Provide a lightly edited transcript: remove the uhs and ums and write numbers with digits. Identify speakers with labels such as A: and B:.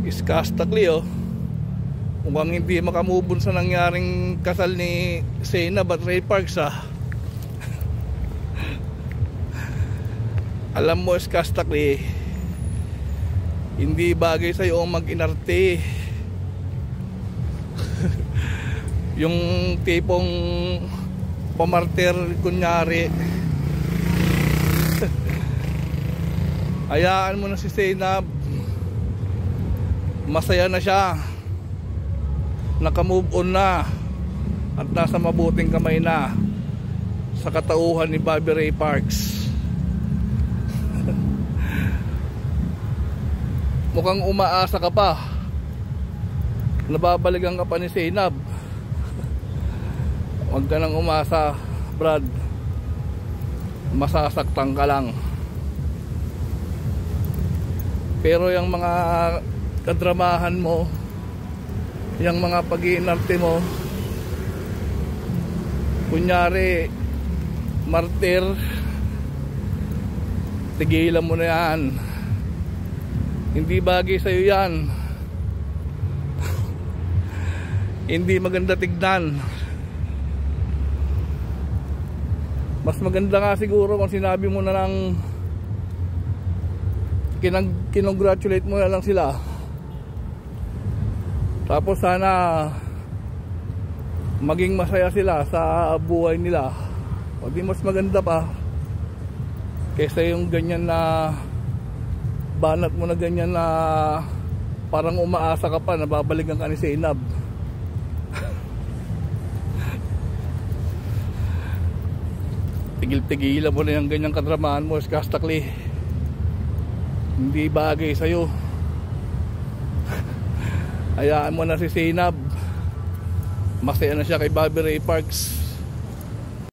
A: Iskastakli oh. Mukhang hindi makamubon sa nangyaring kasal ni Zainab at Ray Parks ah. Alam mo Iskastakli, hindi bagay sa'yo mag-inarte. Yung tipong pamartir kunyari. Hayaan mo na si Zainab. Masaya na siya, naka-move on na at nasa mabuting kamay na sa katauhan ni Bobby Ray Parks. Mukhang umaasa ka pa, nababaligan ka pa ni Zainab. Huwag ka nang umasa, Brad, masasaktan ka lang. Pero yung mga kadramahan mo, yung mga pag-iinarte mo, kunyari martir, tigilan mo na yan. Hindi bagay sa'yo yan. Hindi maganda tignan. Mas maganda nga siguro kung sinabi mo na lang, kinongratulate mo na lang sila. Tapos sana maging masaya sila sa buhay nila. O di mas maganda pa kaysa yung ganyan na banat mo na ganyan na parang umaasa ka pa, nababalikan ka ni Zainab. Tigil-tigilan mo na yung ganyang kadramahan mo, Iskastakli. Hindi bagay sa'yo. Hayaan mo na si Zainab. Masaya na siya kay Bobby Ray Parks.